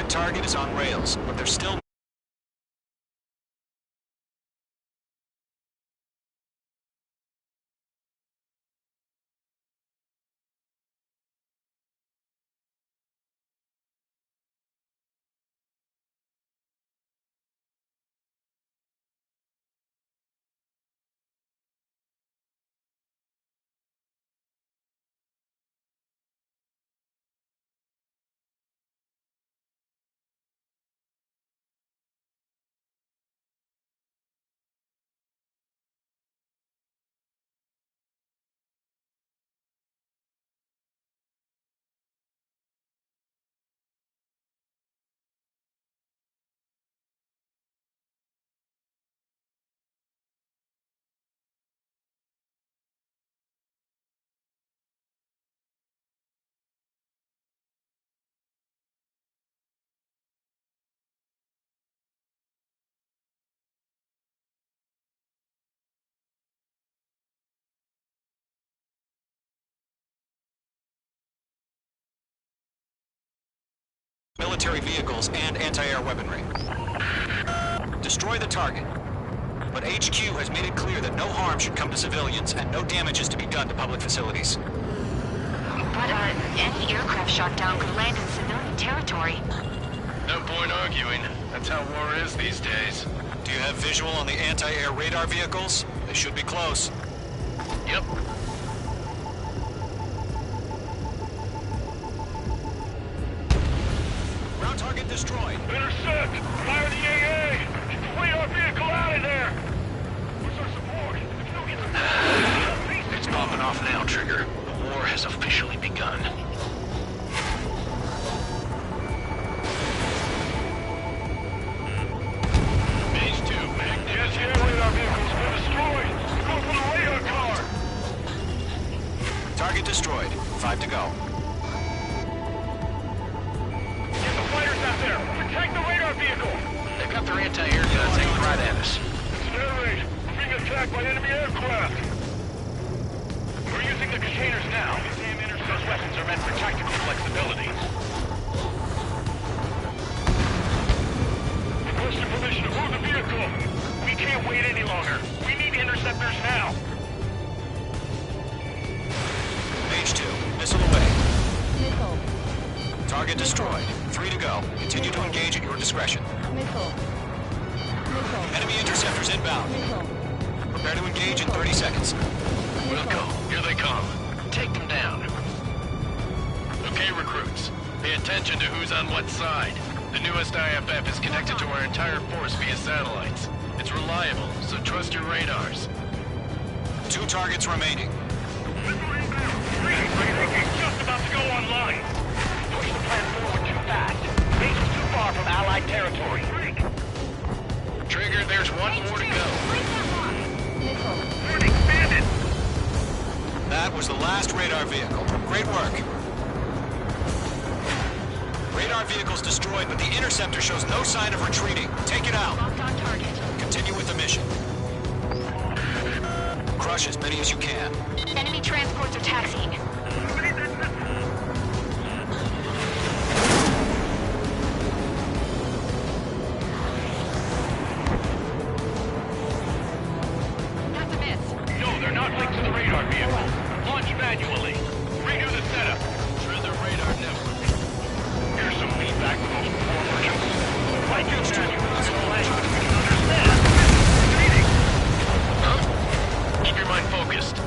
current target is on rails, but there's still military vehicles and anti-air weaponry. Destroy the target. But HQ has made it clear that no harm should come to civilians and no damage is to be done to public facilities. But any aircraft shot down could land in civilian territory. No point arguing. That's how war is these days. Do you have visual on the anti-air radar vehicles? They should be close. Yep. Ground target destroyed. Intercept! Fire the AA! Get the radar vehicle out of there! Where's our support? It's popping off now, Trigger. The war has officially begun. Phase 2, Yes, yeah, radar vehicle's been destroyed! Go for the radar car! Target destroyed. 5 to go. Get the fighters out there! Protect the radar vehicle! They've got their anti-air guns aimed right at us. It's an air raid! We're being attacked by enemy aircraft! We're using the containers now. Those weapons are meant for tactical flexibility. Requesting permission to move the vehicle! We can't wait any longer! We need interceptors now! Phase 2. Missile away. Missile. Target destroyed. 3 to go. Continue to engage at your discretion. Missile. Missile. Enemy interceptors inbound. Missile. Prepare to engage in 30 seconds. We'll go. Here they come. Take them down. Okay, recruits. Pay attention to who's on what side. The newest IFF is connected to our entire force via satellites. It's reliable, so trust your radars. 2 targets remaining. It's just about to go online. Push the plan forward too fast. Base is too far from Allied territory. Trigger, there's one more to go. We're expanded. That was the last radar vehicle. Great work. Radar vehicle's destroyed, but the interceptor shows no sign of retreating. Take it out. Locked on target. Continue with the mission. Crush as many as you can. Enemy transports are taxiing. That's a miss. No, they're not linked to the radar vehicle. Launch manually. Redo the setup. Through the radar network. Here's some feedback from those poor merchants. Why do manuals in a language we can understand? Reading. Huh? Keep your mind focused.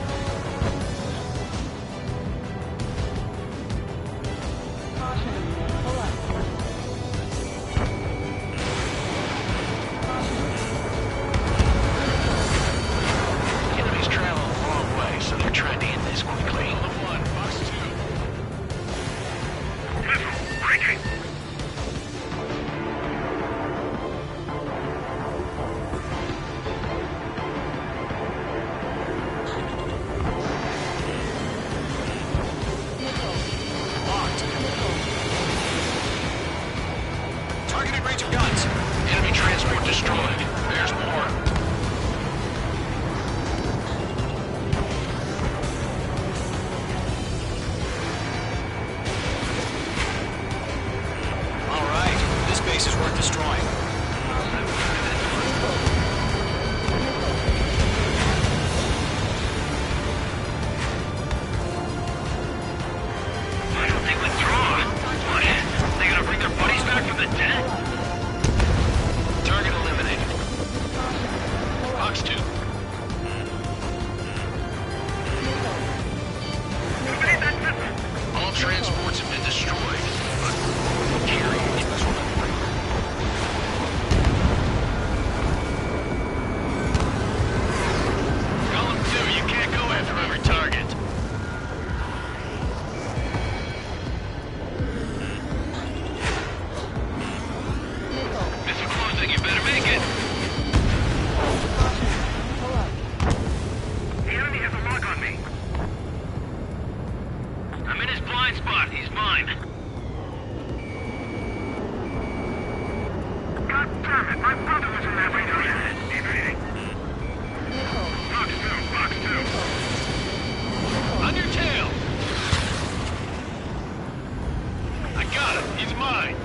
I got him! He's mine!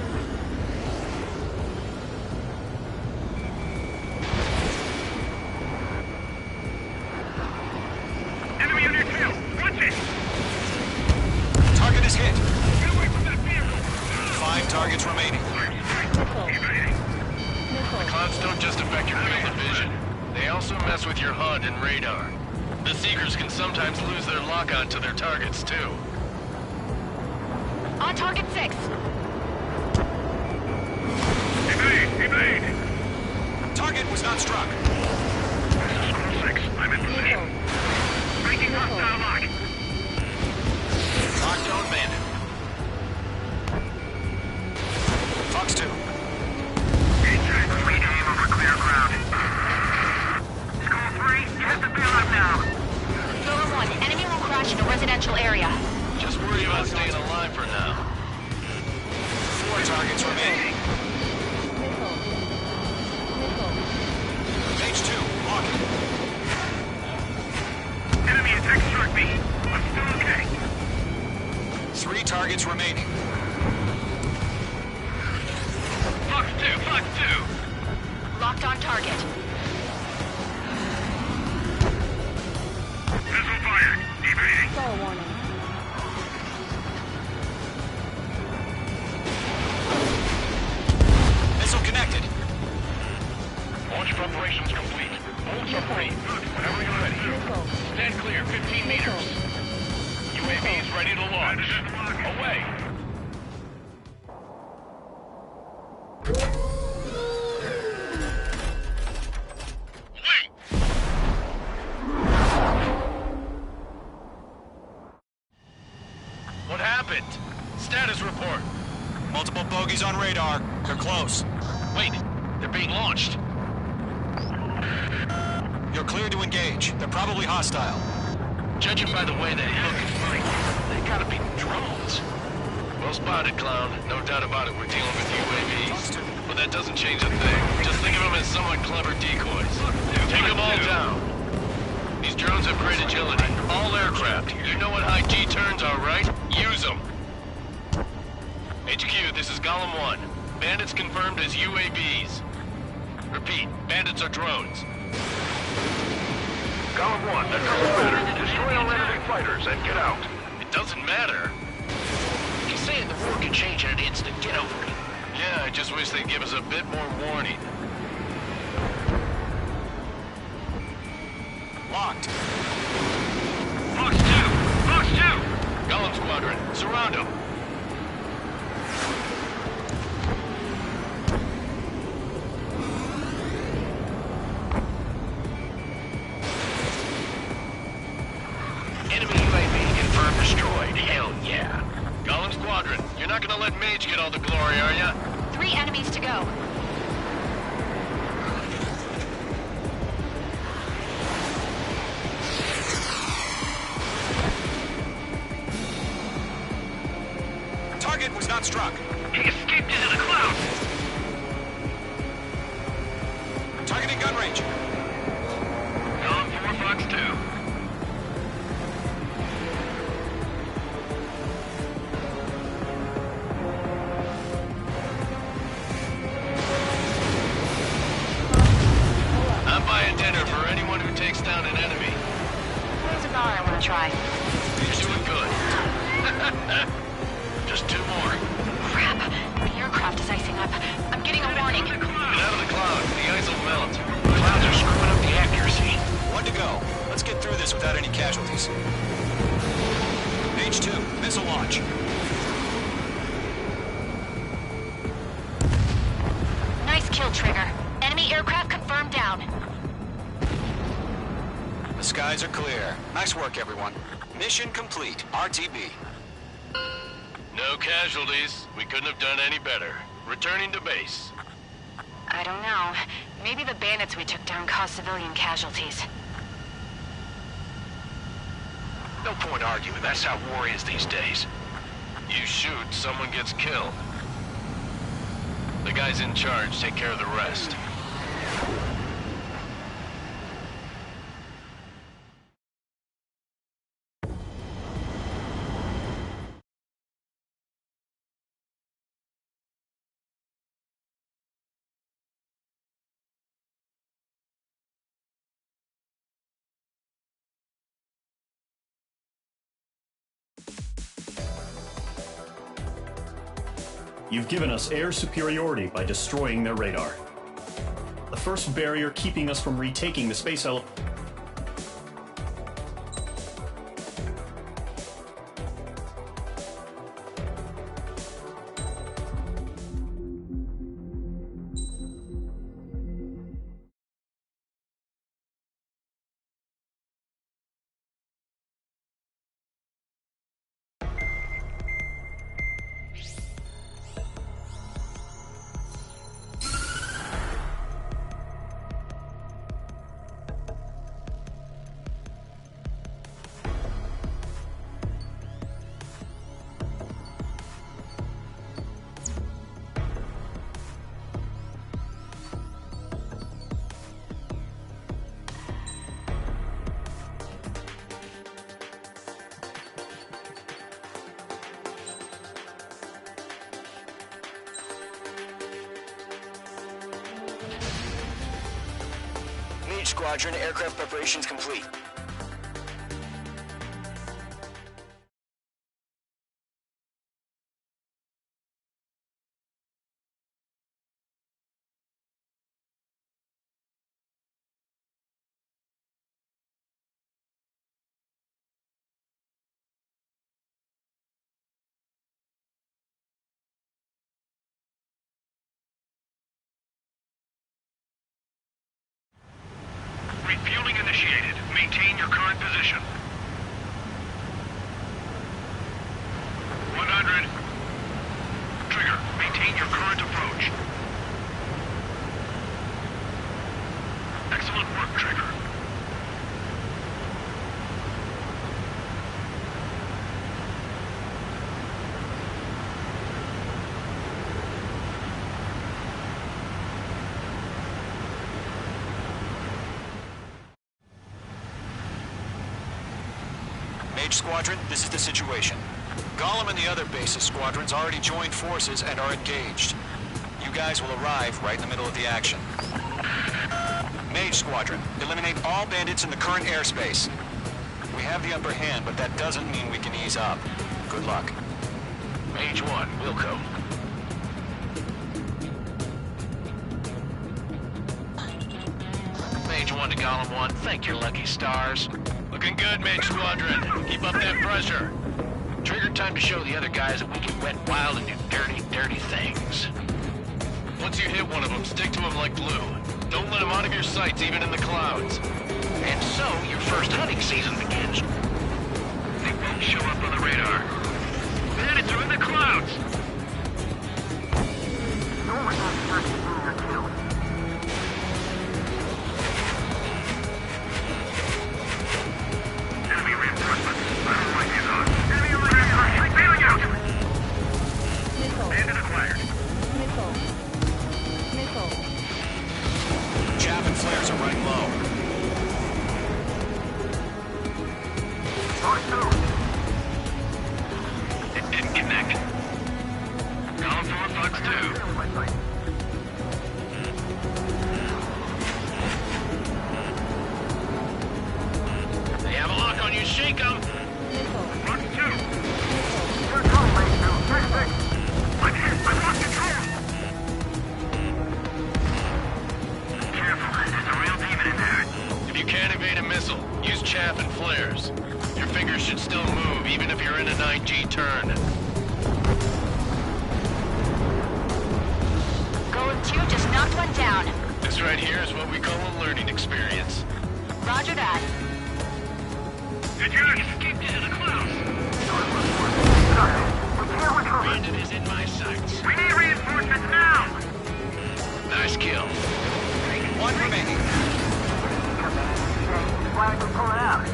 Enemy on your tail! Watch it! Target is hit. Get away from that vehicle! 5 targets remaining. Evading! Clouds don't just affect your field of vision. They also mess with your HUD and radar. The Seekers can sometimes lose their lock-on to their targets, too. On target 6. Evade! Evade! Target was not struck. Squad 6, I'm in position. Breaking hostile lock. Locked on bandit. Fox 2. Free aim over clear ground. Squad 3, you have to bail out now. Silver 1, enemy will crash in a residential area. Just worry about staying alive for now. 4 targets remaining. H2, locking. Enemy attack struck me. I'm still okay. 3 targets remaining. Fox 2, Fox 2. Locked on target. Missile fired. Evading. Fall warning. Missile connected. Launch preparations complete. Bolts are free. Good. Whenever you're ready. Missile. Stand clear. 15 meters. UAV is ready to launch. Away. Wait. What happened? Status report. Multiple bogeys on radar. They're close. Wait, they're being launched. You're clear to engage. They're probably hostile. Judging by the way they look and fight, they gotta be drones. Well spotted, Clown. No doubt about it, we're dealing with UAVs. But that doesn't change a thing. Just think of them as somewhat clever decoys. Take them all down. These drones have great agility. All aircraft. You know what high G turns are, right? Use them. HQ, this is Golem 1. Bandits confirmed as UAVs. Repeat, bandits are drones. Golem 1, that doesn't matter. Destroy all enemy fighters and get out. It doesn't matter. He's saying the war could change in an instant. Get over it. Yeah, I just wish they'd give us a bit more warning. Locked. Fox 2! Fox 2! Golem Squadron, surround them. Enemy UAV confirmed destroyed. Hell yeah. Golem Squadron, you're not gonna let Mage get all the glory, are ya? 3 enemies to go. Target was not struck. He escaped into the clouds! Targeting gun range. Golem 4, Fox 2. I'm buying dinner for anyone who takes down an enemy. There's a bar I want to try. You're doing good. Just 2 more. Crap. The aircraft is icing up. I'm getting a warning. Get out of the cloud. The ice will melt. Clouds are screwing up the accuracy. 1 to go. Let's get through this without any casualties. H2, missile launch. Nice kill, Trigger. Enemy aircraft confirmed down. The skies are clear. Nice work, everyone. Mission complete. RTB. No casualties. We couldn't have done any better. Returning to base. I don't know. Maybe the bandits we took down caused civilian casualties. No point arguing. That's how war is these days. You shoot, someone gets killed. The guys in charge take care of the rest. You've given us air superiority by destroying their radar. The first barrier keeping us from retaking the space elevator. Squadron, aircraft preparations complete. Refueling initiated. Maintain your current position. 100. Trigger, maintain your current approach. Excellent work, Trigger. Squadron, this is the situation. Gollum and the other bases squadrons already joined forces and are engaged. You guys will arrive right in the middle of the action. Mage Squadron, eliminate all bandits in the current airspace. We have the upper hand, but that doesn't mean we can ease up. Good luck. Mage 1, Wilco. Mage 1 to Gollum 1, thank your lucky stars. Looking good, Mage Squadron. Keep up that pressure. Trigger time to show the other guys that we can wet wild and do dirty, dirty things. Once you hit one of them, stick to him like glue. Don't let him out of your sights, even in the clouds. And so, your first hunting season begins. They won't show up on the radar. Bandits are in the clouds! No one has to your kill. Enemy reinforcements. I don't like these odds. Enemy reinforcements. Bailing out! Missile. Bandit acquired. Missile. Missile. Chaff and flares are running low. It didn't connect. Column 4 bugs 2. They have a lock on you, shake them! Missile. Bugs 2. Missile. I'm hit. I lost control. Careful. There's a real demon in there. If you can't evade a missile, use chaff and flares. Your fingers should still move, even if you're in a 9G turn. Golem 2 just knocked one down. This right here is what we call a learning experience. Roger that. Did you escape into the clouds? Bandit is in my sights. We need reinforcements now! Nice kill. One remaining. Why don't we pull it out?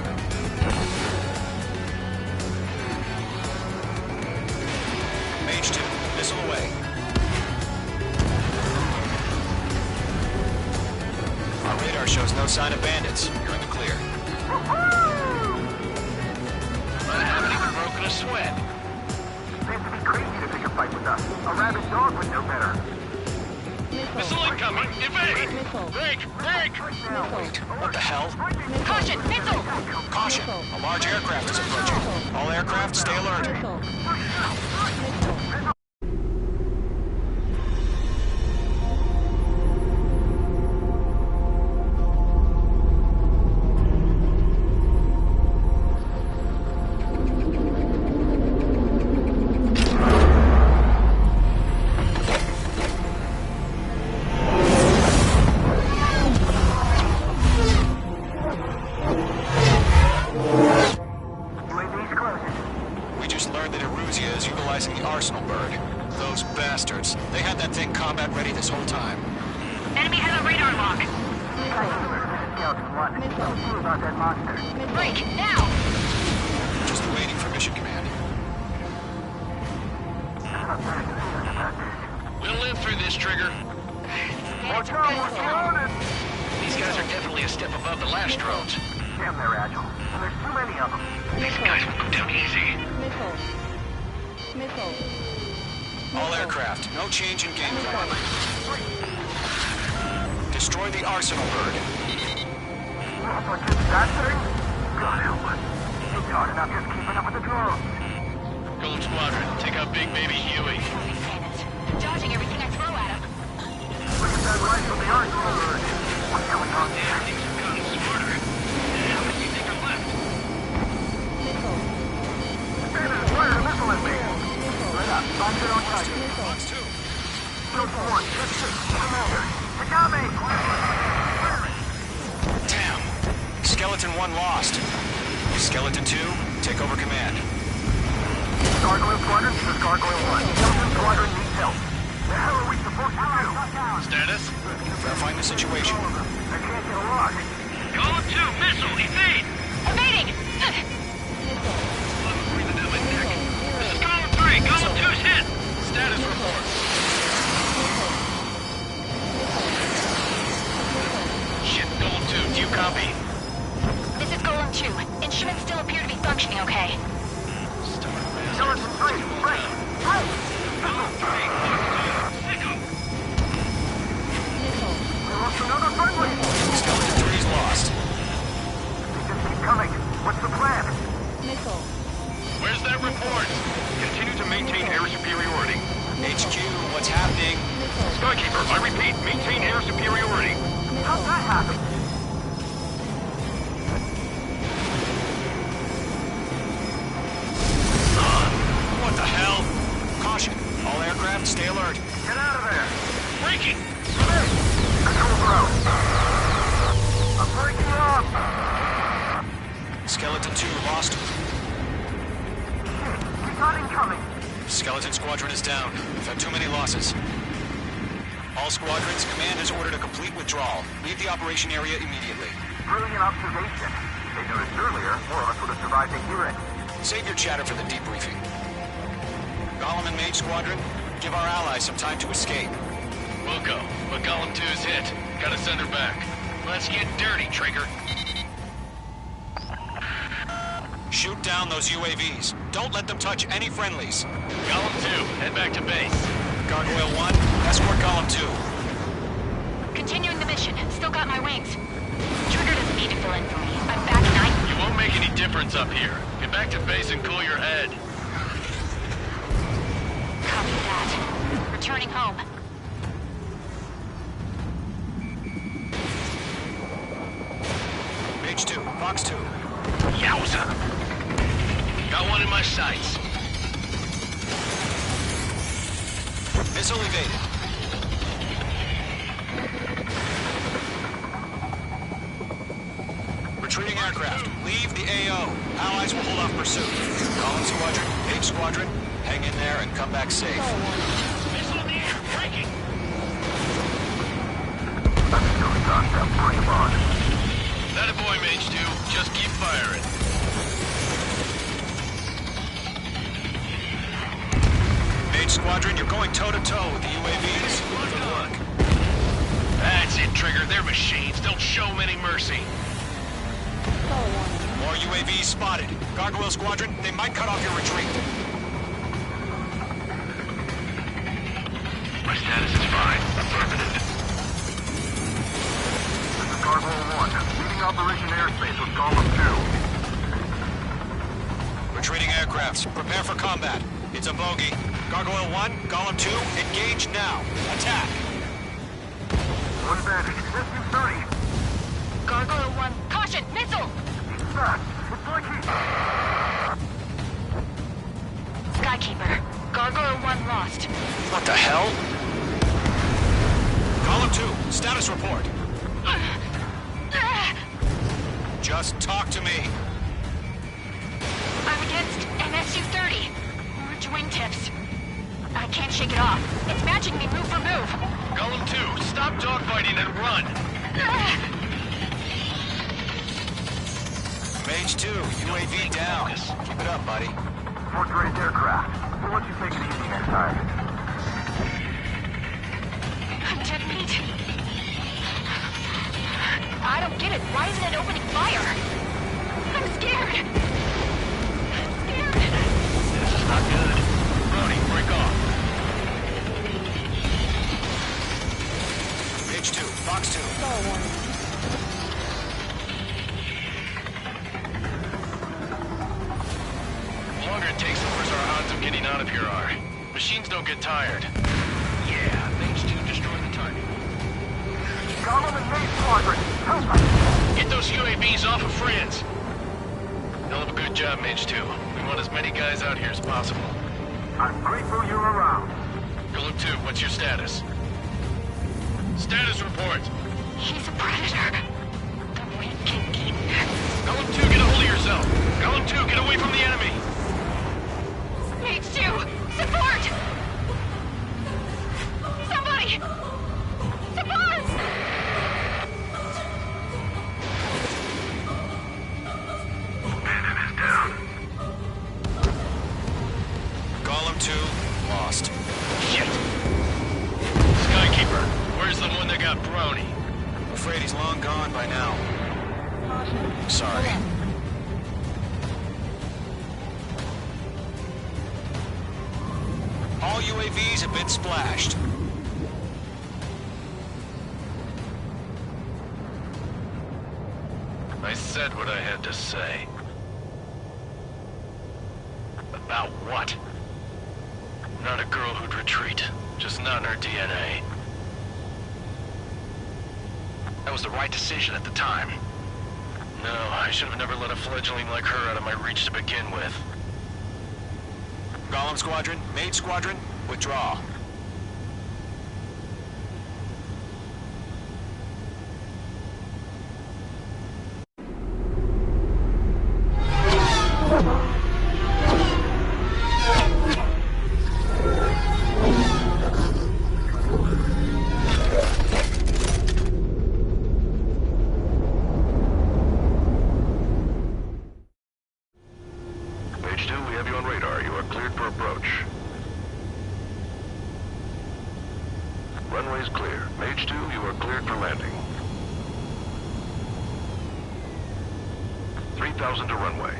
Mage 2, missile away. Our radar shows no sign of bandits. You're in the clear. I haven't even broken a sweat. Seems to be crazy to pick a fight with us. A rabid dog would know better. Missile incoming! Evade! Missile. Break! Break! Wait, what the hell? Caution, missile! Caution! A large aircraft is approaching. All aircraft, stay alert. Missile. Missile. Those bastards. They had that thing combat ready this whole time. Enemy has a radar lock. Missile. Break, now! Just waiting for mission command. We'll live through this, Trigger. Watch out, These guys are definitely a step above the last drones. Damn, they're agile. And there's too many of them. These guys will go down easy. Missile. All aircraft, no change in game plan. Destroy the arsenal bird. That thing? God help us. It's hard enough just keeping up with the drones. Gold Squadron, take out Big Baby Huey. Dodging everything I throw at him. Look at that right from the arsenal bird. What's going on there? Things have gotten smarter. How many do you think are left? Missile. Standard, fire a missile at me. Right up. Find your own target. Box 2. Group 1, check 6. Commander. Tagame! Damn. Skeleton 1 lost. Skeleton 2, take over command. Gargoyle Squadron, this is Gargoyle 1. Skeleton Squadron needs help. The hell are we supposed to do? Status? Verifying the situation. I can't get a lock. Golem 2, missile, evade! Evading! Breathing down my neck. This is Golem 3, Golem 2's hit! Status report. Shit, Golem 2, do you copy? This is Golem 2. Instruments still appear to be functioning okay. Skeleton 3, break! Break! We lost another friendly! Skeleton 3's lost. They just keep coming. What's the plan? Missile. Where's that report? Continue to maintain air superiority. HQ, what's happening? Skykeeper, I repeat, maintain air superiority. How'd that happen? What the hell? Caution. All aircraft, stay alert. Get out of there! Breaking! Hey! Control ground. I'm breaking up! Skeleton 2 lost. We got incoming. Skeleton Squadron is down. We've had too many losses. All squadrons, command has ordered a complete withdrawal. Leave the operation area immediately. Brilliant observation. If they noticed earlier, more of us would have survived to hear it. Save your chatter for the debriefing. Golem and Mage Squadron, give our allies some time to escape. We'll go, but Golem 2's hit. Gotta send her back. Let's get dirty, Trigger. Shoot down those UAVs. Don't let them touch any friendlies. Golem 2, head back to base. Gargoyle 1, escort Golem 2. Continuing the mission. Still got my wings. Trigger doesn't need to fill in for me. I'm back and It won't make any difference up here. Get back to base and cool your head. Copy that. Returning home. Mage 2, Fox 2. Yowza! Got one in my sights. Missile evaded. Retreating aircraft. Leave the AO. Allies will hold off pursuit. Golem Squadron, Mage Squadron, hang in there and come back safe. Missile in the air, breaking! That a boy, Mage 2. Just keep firing. Mage Squadron, you're going toe-to-toe with the UAVs. Good luck. That's it, Trigger. They're machines. Don't show them any mercy. More UAVs spotted. Gargoyle Squadron, they might cut off your retreat. My status is fine. Affirmative. This is Gargoyle 1, leading Operation Airspace with Golem 2. Retreating aircrafts, prepare for combat. It's a bogey. Gargoyle 1, Golem 2, engage now. Attack. One bandit, SU-30. Gargoyle 1. Caution! Missile! Fast. It's like he's... Skykeeper. Gargoyle 1 lost. What the hell? Golem 2, status report. Just talk to me. I'm against an SU-30. Orange wingtips. I can't shake it off. It's matching me move for move. Golem 2, stop dogfighting and run! Mage 2, UAV down. Keep it up, buddy. Fourth-grade aircraft. We want you to take it easy next time. I'm dead meat. I don't get it. Why isn't it opening fire? I'm scared. This is not good. Brody, break off. Mage 2, Fox 2. The longer it takes, the worse our odds of getting out of here are. Machines don't get tired. Yeah, Mage 2 destroyed the target. Golem and Mage Squadron, help us! Get those UAVs off of friends! Hell of a good job, Mage 2. We want as many guys out here as possible. I'm grateful you're around. Golem 2, what's your status? Status report! He's a predator. The weak can eat. Golem 2, get a hold of yourself! Golem 2, get away from the enemy! Mage 2, support! Somebody! Support! Bandit is down. Golem 2, lost. Shit! Skykeeper, where's the one that got Brownie? Afraid he's long gone by now. Sorry. All UAVs have been splashed. I said what I had to say. About what? Not a girl who'd retreat. Just not in her DNA. That was the right decision at the time. No, I should have never let a fledgling like her out of my reach to begin with. Golem Squadron, Mage Squadron, withdraw. Mage 2, we have you on radar. You are cleared for approach. Runway's clear. Mage 2, you are cleared for landing. 3,000 to runway.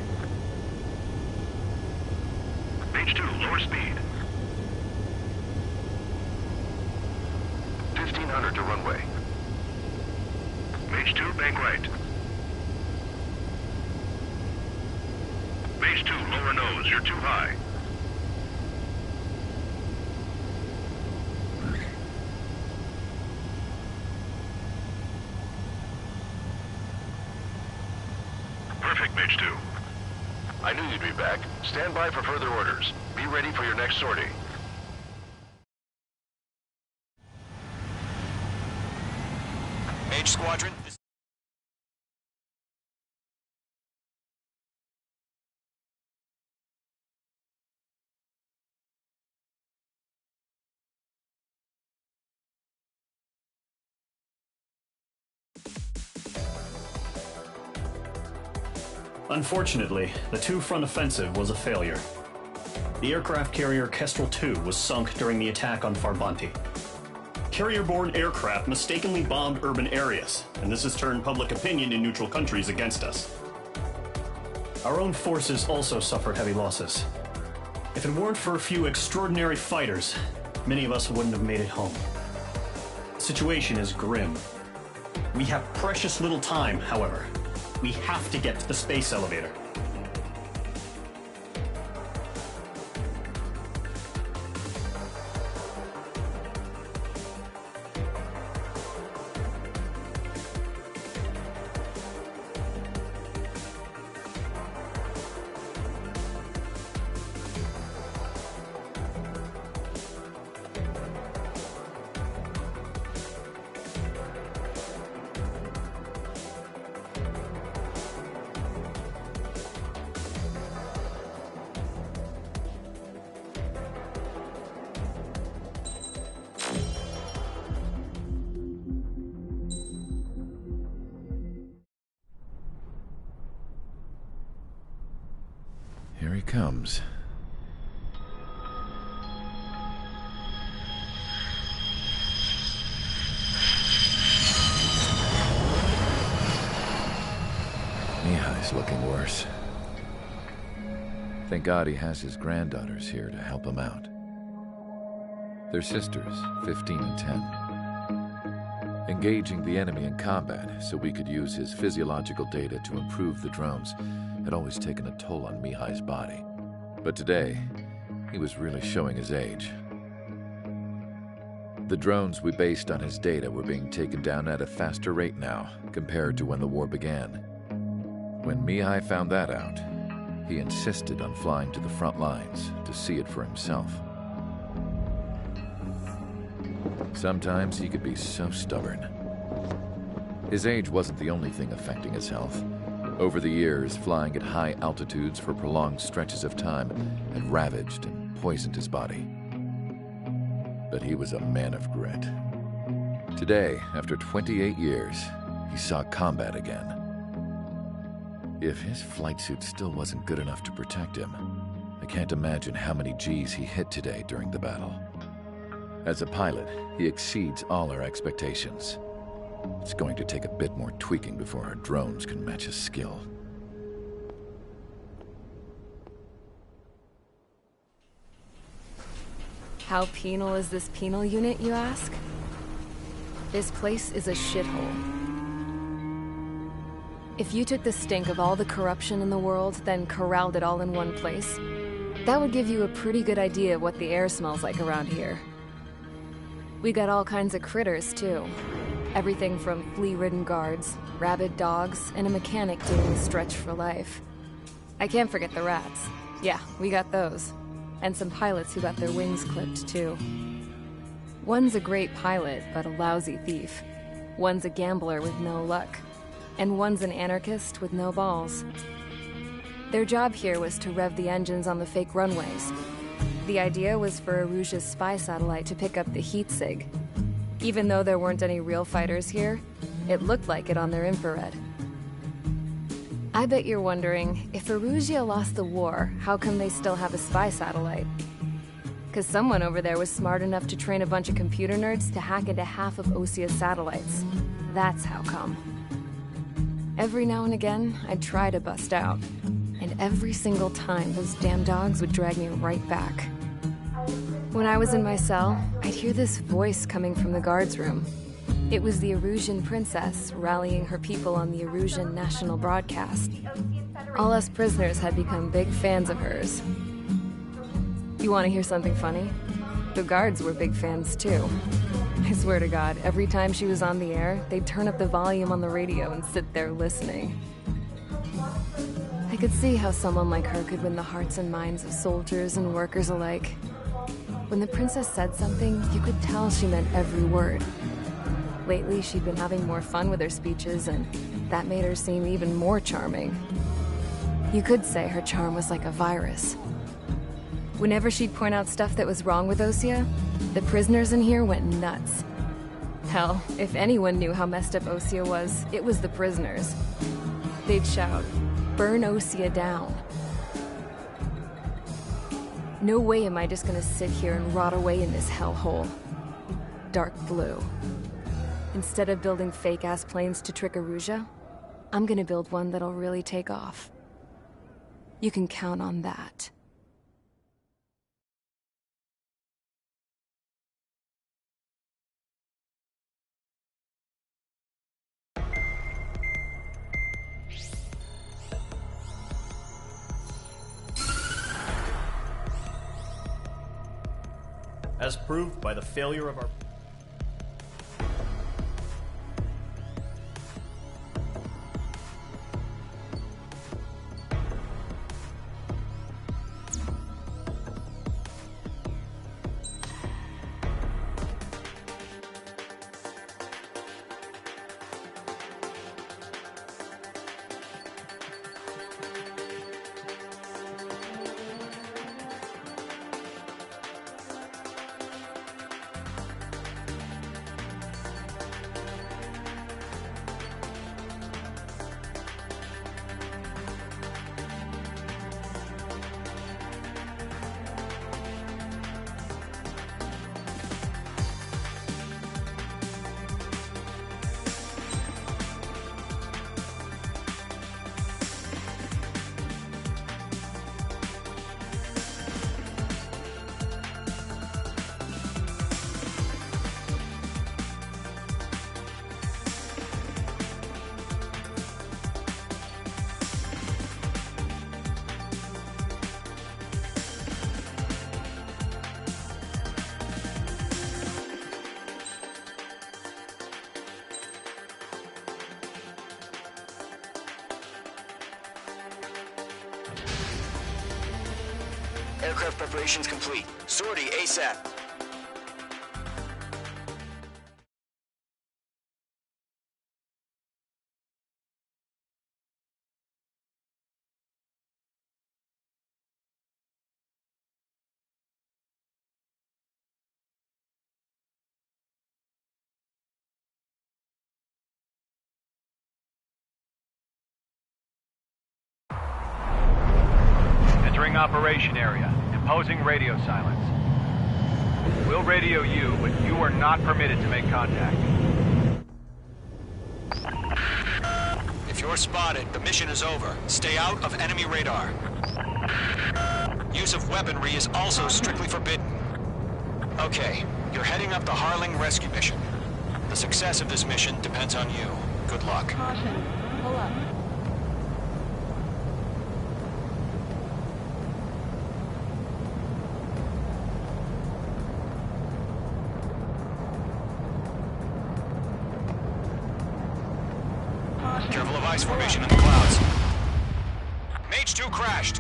Mage 2, lower speed. 1,500 to runway. Mage 2, bank right. Mage 2, lower nose. You're too high. Perfect, Mage 2. I knew you'd be back. Stand by for further orders. Be ready for your next sortie. Mage Squadron, Unfortunately, the two-front offensive was a failure. The aircraft carrier Kestrel II was sunk during the attack on Farbanti. Carrier-borne aircraft mistakenly bombed urban areas, and this has turned public opinion in neutral countries against us. Our own forces also suffered heavy losses. If it weren't for a few extraordinary fighters, many of us wouldn't have made it home. The situation is grim. We have precious little time, however. We have to get to the space elevator. comes. Mihai's looking worse. Thank God he has his granddaughters here to help him out. They're sisters, 15 and 10. Engaging the enemy in combat so we could use his physiological data to improve the drones had always taken a toll on Mihai's body. But today, he was really showing his age. The drones we based on his data were being taken down at a faster rate now compared to when the war began. When Mihai found that out, he insisted on flying to the front lines to see it for himself. Sometimes he could be so stubborn. His age wasn't the only thing affecting his health. Over the years, flying at high altitudes for prolonged stretches of time had ravaged and poisoned his body. But he was a man of grit. Today, after 28 years, he saw combat again. If his flight suit still wasn't good enough to protect him, I can't imagine how many G's he hit today during the battle. As a pilot, he exceeds all our expectations. It's going to take a bit more tweaking before our drones can match his skill. How penal is this penal unit, you ask? This place is a shithole. If you took the stink of all the corruption in the world, then corralled it all in one place, that would give you a pretty good idea of what the air smells like around here. We got all kinds of critters, too. Everything from flea-ridden guards, rabid dogs, and a mechanic doing the stretch for life. I can't forget the rats. Yeah, we got those. And some pilots who got their wings clipped, too. One's a great pilot, but a lousy thief. One's a gambler with no luck. And one's an anarchist with no balls. Their job here was to rev the engines on the fake runways. The idea was for Aruja's spy satellite to pick up the heat sig. Even though there weren't any real fighters here, it looked like it on their infrared. I bet you're wondering, if Aruja lost the war, how come they still have a spy satellite? 'Cause someone over there was smart enough to train a bunch of computer nerds to hack into half of Osia's satellites. That's how come. Every now and again, I'd try to bust out. And every single time, those damn dogs would drag me right back. When I was in my cell, I'd hear this voice coming from the guards room. It was the Arusian princess rallying her people on the Arusian national broadcast. All us prisoners had become big fans of hers. You want to hear something funny? The guards were big fans too. I swear to God, every time she was on the air, they'd turn up the volume on the radio and sit there listening. I could see how someone like her could win the hearts and minds of soldiers and workers alike. When the princess said something, you could tell she meant every word. Lately, she'd been having more fun with her speeches, and that made her seem even more charming. You could say her charm was like a virus. Whenever she'd point out stuff that was wrong with Osia, the prisoners in here went nuts. Hell, if anyone knew how messed up Osia was, it was the prisoners. They'd shout, "Burn Osia down." No way am I just gonna sit here and rot away in this hellhole. Dark blue. Instead of building fake-ass planes to trick Aruja, I'm gonna build one that'll really take off. You can count on that. As proved by the failure of our... Aircraft preparations complete. Sortie ASAP. Entering operation area. Imposing radio silence. We'll radio you, but you are not permitted to make contact. If you're spotted, the mission is over. Stay out of enemy radar. Use of weaponry is also strictly forbidden. Okay, you're heading up the Harling rescue mission. The success of this mission depends on you. Good luck. Caution. Pull up. Careful of ice formation in the clouds. Mage 2 crashed.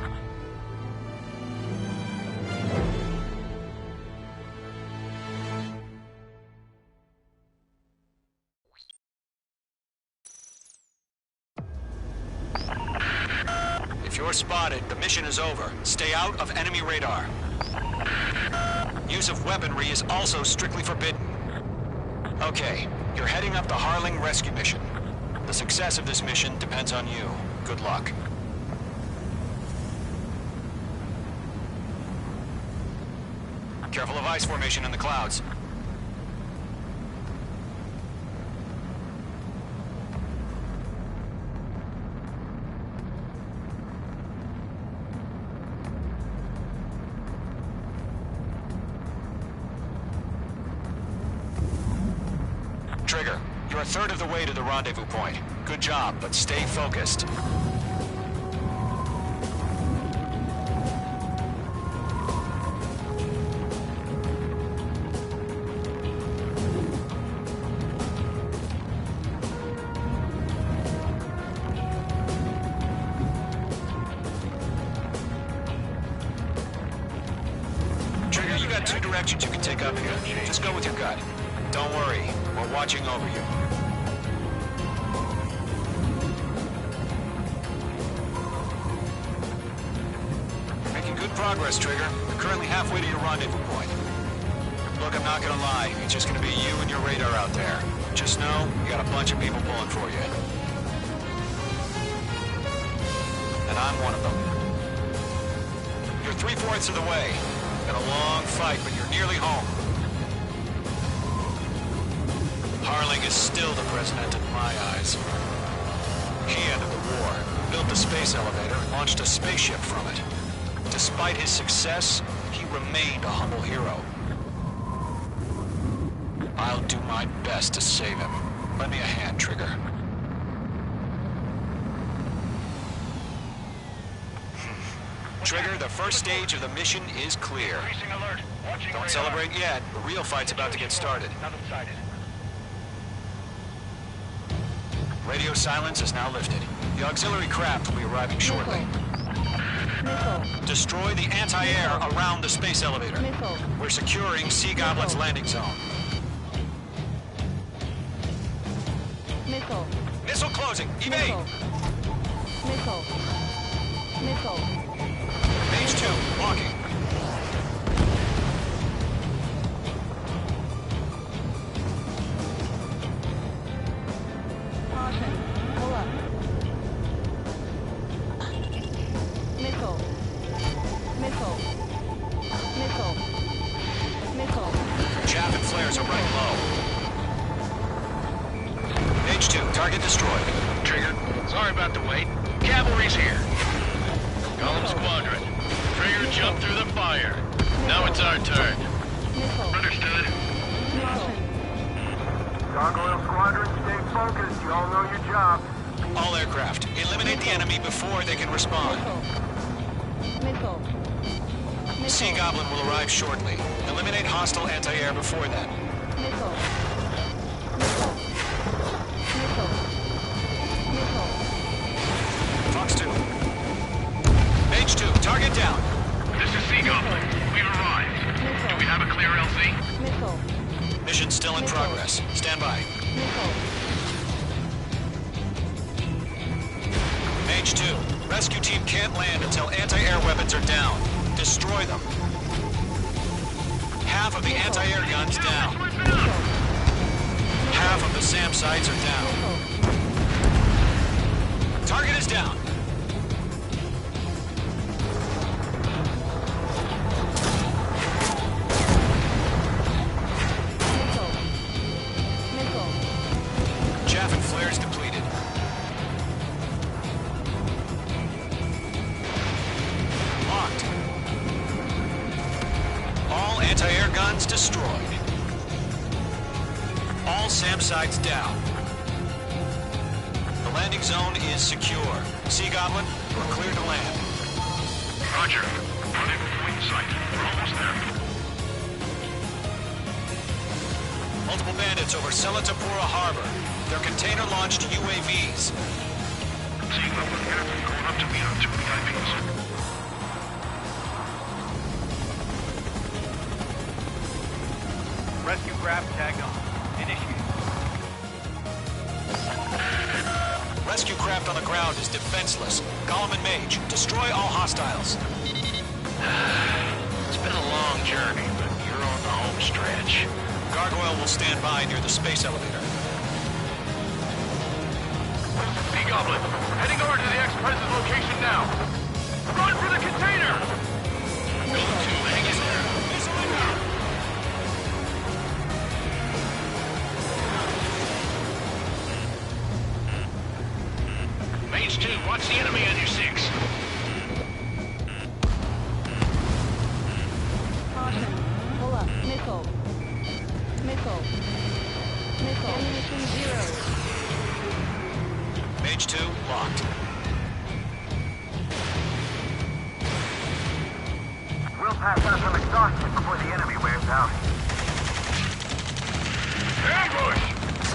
If you're spotted, the mission is over. Stay out of enemy radar. Use of weaponry is also strictly forbidden. Okay, you're heading up the Harling rescue mission. The success of this mission depends on you. Good luck. Careful of ice formation in the clouds. Trigger, you're a third of the way to the rendezvous point. Good job, but stay focused. Trigger, you got two directions you can take up here. Just go with your gut. Don't worry, we're watching over you. Making good progress, Trigger. You're currently halfway to your rendezvous point. Look, I'm not gonna lie. It's just gonna be you and your radar out there. Just know, you got a bunch of people pulling for you. And I'm one of them. You're 3/4 of the way. Been a long fight, but you're nearly home. Harling is still the president in my eyes. He ended the war, built the space elevator, and launched a spaceship from it. Despite his success, he remained a humble hero. I'll do my best to save him. Lend me a hand, Trigger. Trigger, the first stage of the mission is clear. Don't celebrate yet. The real fight's about to get started. Radio silence is now lifted. The auxiliary craft will be arriving shortly. Missile. Destroy the anti-air around the space elevator. Missile. We're securing Sea Goblin's landing zone. Missile. Missile closing. Evade. Missile. Missile. Mage 2, walking. Caution. Pull up. Missile. Missile. Missile. Missile. Chaff and flares are running low. Mage 2, target destroyed. Trigger, sorry about the wait. Cavalry's here. Golem Squadron. Trigger jumped through the fire. Now it's our turn. Missile. Understood. Missile. Gargoyle Squadron, stay focused. You all know your job. All aircraft, eliminate the enemy before they can respond. Missile. Missile. Sea Goblin will arrive shortly. Eliminate hostile anti-air before then. Missile. Missile. Missile. Missile. Fox 2. Mage 2, target down. This is Sea Goblin. Mission still in progress. Stand by. Missile. Mage 2, rescue team can't land until anti-air weapons are down. Destroy them. Half of the anti-air guns down. Half of the SAM sites are down. Target is down. Missile. Missile. Chaff and flares depleted. Locked. All anti-air guns destroyed. All SAM sites down. The landing zone is secure. Sea Goblin, we're clear to land. Roger. Running wing sight. We're almost there. Multiple bandits over Selatapura Harbor. They're container-launched UAVs. Seeing level gap, going up to meet our two VIPs. Rescue craft tagged on. Initiate. Rescue craft on the ground is defenseless. Gollum and Mage, destroy all hostiles. It's been a long journey, but you're on the home stretch. Gargoyle will stand by near the space elevator. Sea Goblin, heading over to the X-Press's location now. Run for the container! Go to, hang in there. Mage 2, watch the enemy on your 6. Caution. Pull up. Missile. Missile. Missile. Ammunition 0. Mage 2, locked. We'll pass out some exhaustion before the enemy wears out. Ambush!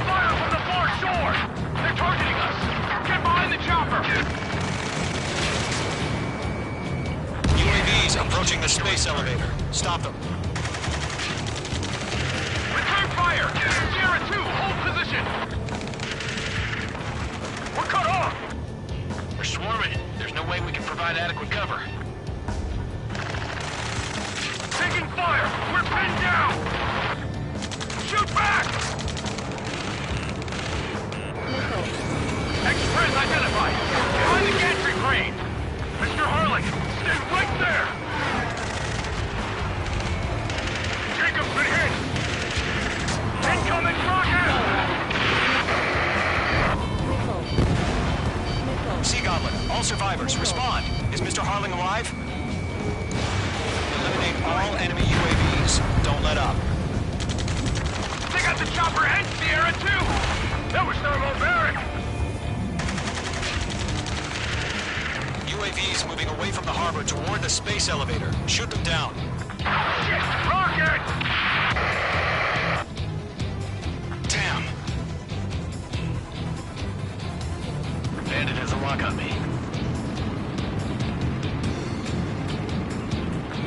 Fire from the far shore! They're targeting us! Get behind the chopper! UAVs approaching the space elevator. Stop them. Return fire! Sierra 2, hold position! We're cut off! They're swarming. There's no way we can provide adequate cover. Taking fire! We're pinned down! Shoot back! Missile. Express identified! Behind the gantry crane! Mr. Harling, stay right there! Jacob's been hit! Incoming rocket! Missile. Missile. Sea Goblin, all survivors, respond. Is Mr. Harling alive? Eliminate all enemy UAVs. Don't let up. They got the chopper and Sierra too! That was thermobaric! UAVs moving away from the harbor toward the space elevator. Shoot them down. Shit! Rocket! Damn. Bandit has a lock on me.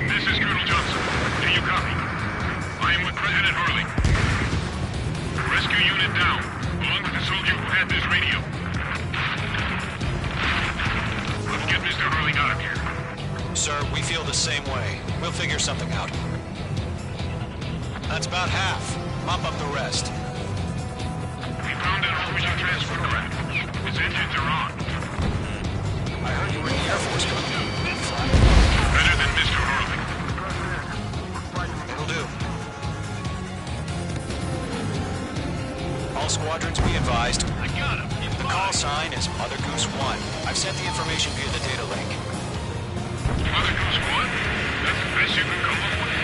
This is Colonel Johnson. Do you copy? I am with President Harling. Rescue unit down, along with the soldier who had this radio. Let's get Mr. Harling out of here. Sir, we feel the same way. We'll figure something out. That's about half. Mop up the rest. We found an official transfer craft. Its engines are on. I heard you were in the Air Force. Better than Mr. Harling. It'll do. All squadrons be advised. I got him. The call sign is Mother Goose 1. I've sent the information via the data link. Mother Goose 1? That's the best you can come up with.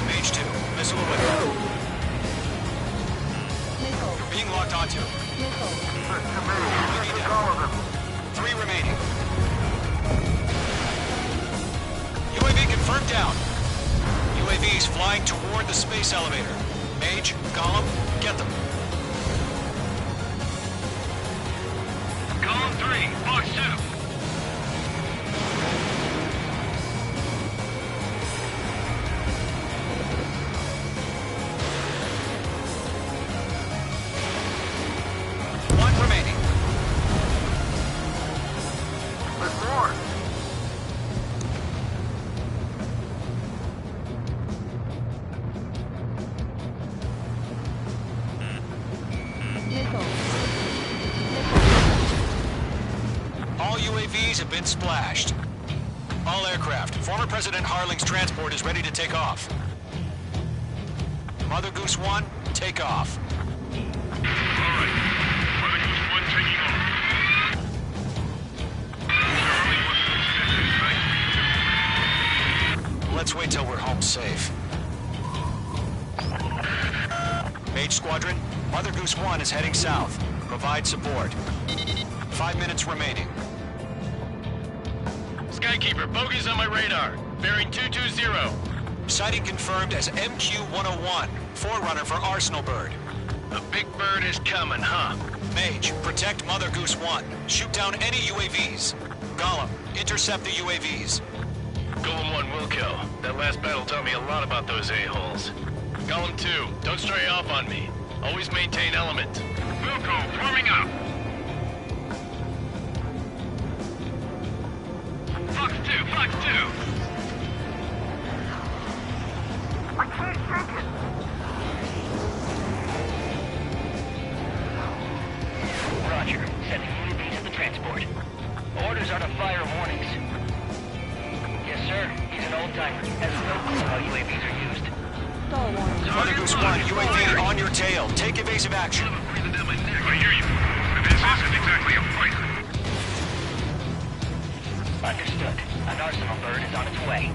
Mage 2, missile away. Missile. You're being locked onto. Missile. All of them. 3 remaining. UAV confirmed down. UAVs flying toward the space elevator. Mage, Gollum, get them. Column 3, Box 2. All UAVs have been splashed. All aircraft, former President Harling's transport is ready to take off. Mother Goose 1, take off. Alright. Mother Goose 1 taking off. Charlie, what's the next? Let's wait till we're home safe. Mage Squadron, Mother Goose 1 is heading south. Provide support. 5 minutes remaining. Skykeeper, bogeys on my radar. Bearing 220. Sighting confirmed as MQ-101, forerunner for Arsenal Bird. A big bird is coming, huh? Mage, protect Mother Goose 1. Shoot down any UAVs. Gollum, intercept the UAVs. Golem 1 will kill. That last battle taught me a lot about those a-holes. Golem 2, don't stray off on me. Always maintain element. Wilco, forming up. Fox 2, Fox 2. I can't take it. Roger. Sending UAVs to the transport. Orders are to fire warnings. Yes, sir. He's an old-timer. Has no clue how UAVs are used. Stall warning. Mother Goose 1, UAV on your tail. Take evasive action. Breathing down my neck. I hear you. This isn't exactly a fight. Understood. An Arsenal Bird is on its way.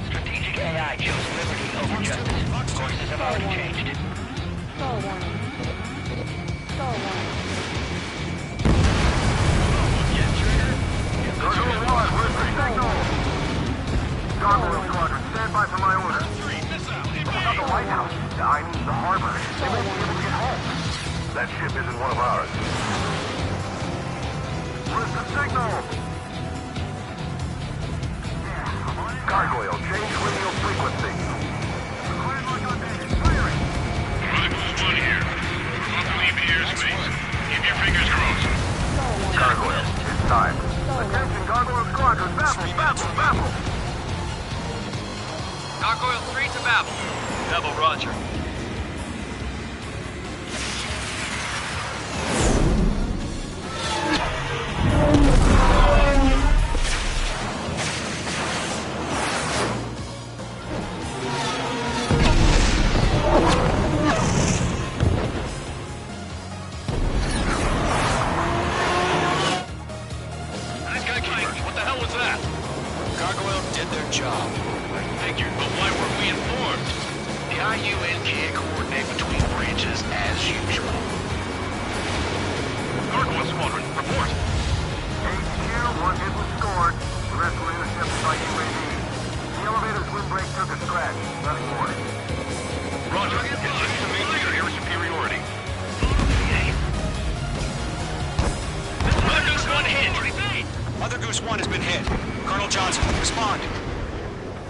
Strategic AI chose liberty over justice. Courses have already changed. Stall warning. Stall warning. Gargoyle 1, where's the signal? Gargoyle Squadron, stand by for my order. Not the White House. I mean the harbor. They won't be able to get home. That ship isn't one of ours. Where's the signal? Gargoyle, change radio frequency. Firing. Mother Goose 1 here. Not to leave the airspace. Keep your fingers crossed. Gargoyle, it's time. Attention, Gargoyle Squadron, baffle, baffle, baffle. Gargoyle 3 to Babel. Double Roger. What the hell was that? Gargoyle did their job. Figured, but why weren't we informed? The IUN can't coordinate between branches as usual. Gargoyle Squadron, report. HQ, one hit was scored. The rest were intercepted by UAV. The elevator's windbreak took a scratch. Nothing more. Roger. Continue to maintain air superiority. Mother Goose 1 hit! Mother Goose 1 has been hit. Colonel Johnson, respond.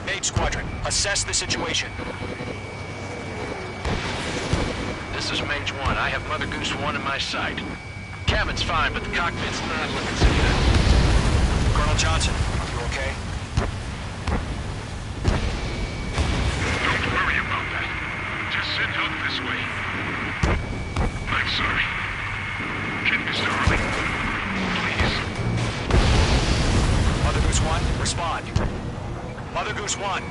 Mage Squadron, assess the situation. This is Mage 1. I have Mother Goose 1 in my sight. Cabin's fine, but the cockpit's not looking so good. Colonel Johnson, are you okay? Don't worry about that. Just send help this way. I'm sorry. Get Mr. Harley. Please. Mother Goose 1, respond. Mother Goose 1.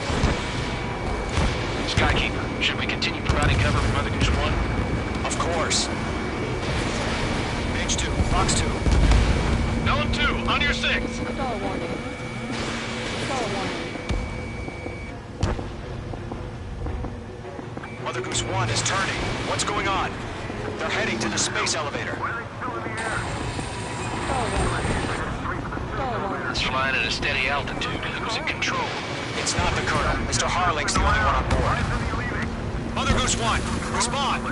Skykeeper, should we continue providing cover for Mother Goose 1? Of course. Mage 2, Fox 2. Golem 2, on your 6. Stall warning. Stall warning. Mother Goose 1 is turning. What's going on? They're heading to the space elevator. Stall warning. Stall warning. It's flying at a steady altitude. Who's in control? It's not the Colonel. Mr. Harling's the only one on board. Mother Goose 1, respond.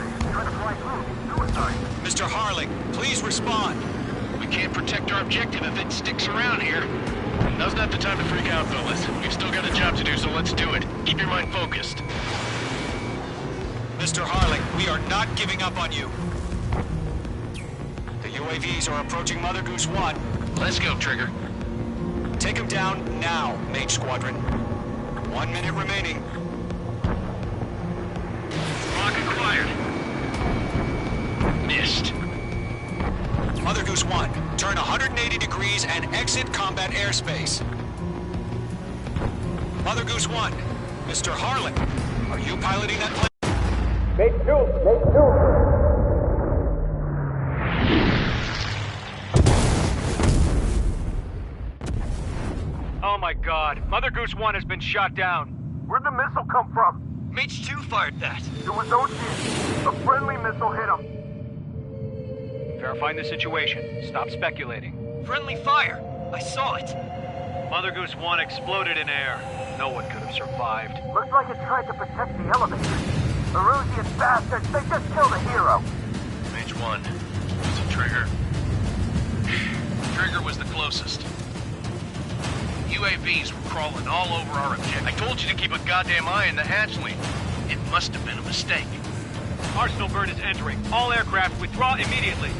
Mr. Harling, please respond. We can't protect our objective if it sticks around here. Now's not the time to freak out, fellas. We've still got a job to do, so let's do it. Keep your mind focused. Mr. Harling, we are not giving up on you. The UAVs are approaching Mother Goose 1. Let's go, Trigger. Take them down now, Mage Squadron. 1 minute remaining. Rock acquired. Missed. Mother Goose 1, turn 180 degrees and exit combat airspace. Mother Goose 1, Mr. Harlan, are you piloting that plane? Oh my god, Mother Goose 1 has been shot down. Where'd the missile come from? Mage 2 fired that. It was Ocean. A friendly missile hit him. Verifying the situation. Stop speculating. Friendly fire. I saw it. Mother Goose 1 exploded in air. No one could have survived. Looks like it tried to protect the elevator. Erusian bastards, they just killed a hero. Mage 1. Was it Trigger? Trigger was the closest. UAVs were crawling all over our objective. I told you to keep a goddamn eye on the hatchling. It must have been a mistake. Arsenal bird is entering. All aircraft withdraw immediately.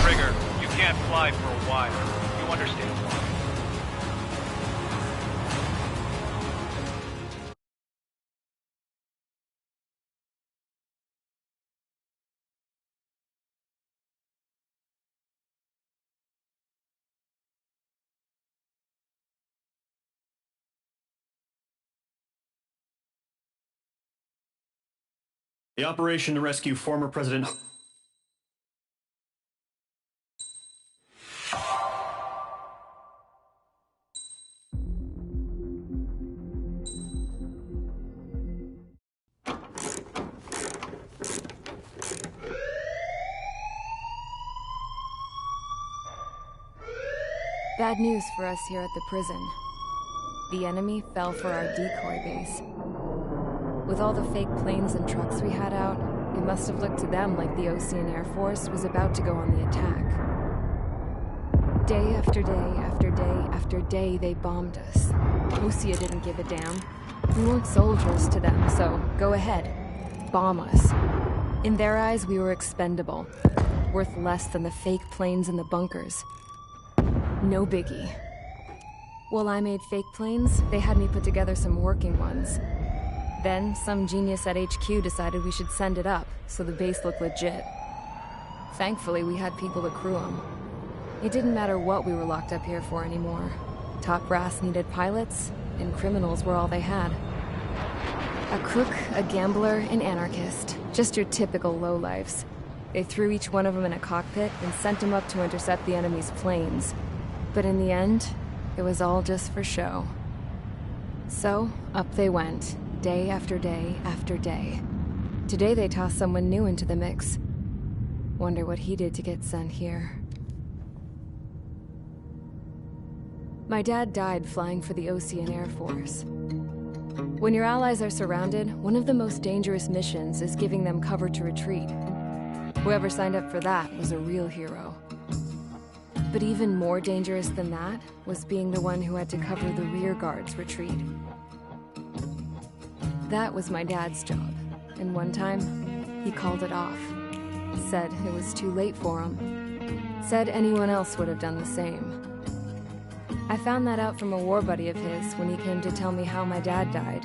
Trigger, you can't fly for a while. You understand why. The operation to rescue former President... Bad news for us here at the prison. The enemy fell for our decoy base. With all the fake planes and trucks we had out, it must have looked to them like the Ocean Air Force was about to go on the attack. Day after day after day after day, they bombed us. Osea didn't give a damn. We weren't soldiers to them, so go ahead. Bomb us. In their eyes, we were expendable. Worth less than the fake planes in the bunkers. No biggie. While I made fake planes, they had me put together some working ones. Then, some genius at HQ decided we should send it up, so the base looked legit. Thankfully, we had people to crew them. It didn't matter what we were locked up here for anymore. Top brass needed pilots, and criminals were all they had. A crook, a gambler, an anarchist. Just your typical lowlifes. They threw each one of them in a cockpit and sent them up to intercept the enemy's planes. But in the end, it was all just for show. So, up they went. Day after day after day. Today they tossed someone new into the mix. Wonder what he did to get sent here. My dad died flying for the Ocean Air Force. When your allies are surrounded, one of the most dangerous missions is giving them cover to retreat. Whoever signed up for that was a real hero. But even more dangerous than that was being the one who had to cover the rear guard's retreat. That was my dad's job, and one time, he called it off. Said it was too late for him. Said anyone else would have done the same. I found that out from a war buddy of his when he came to tell me how my dad died.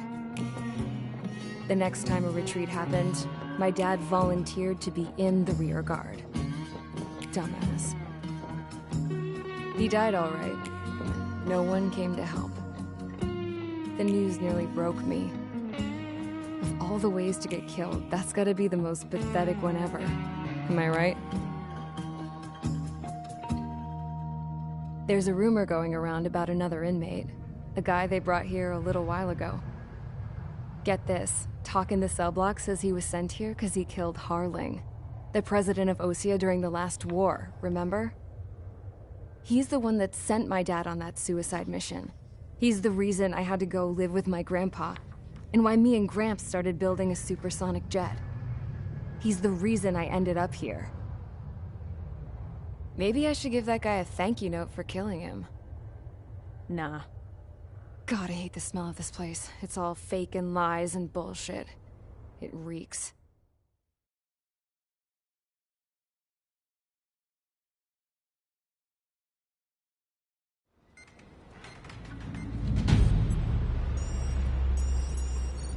The next time a retreat happened, my dad volunteered to be in the rear guard. Dumbass. He died all right. No one came to help. The news nearly broke me. Of all the ways to get killed, that's gotta be the most pathetic one ever. Am I right? There's a rumor going around about another inmate. A guy they brought here a little while ago. Get this, Talk in the cell block says he was sent here because he killed Harling, the president of Osea during the last war, remember? He's the one that sent my dad on that suicide mission. He's the reason I had to go live with my grandpa, and why me and Gramps started building a supersonic jet. He's the reason I ended up here. Maybe I should give that guy a thank you note for killing him. Nah. God, I hate the smell of this place. It's all fake and lies and bullshit. It reeks.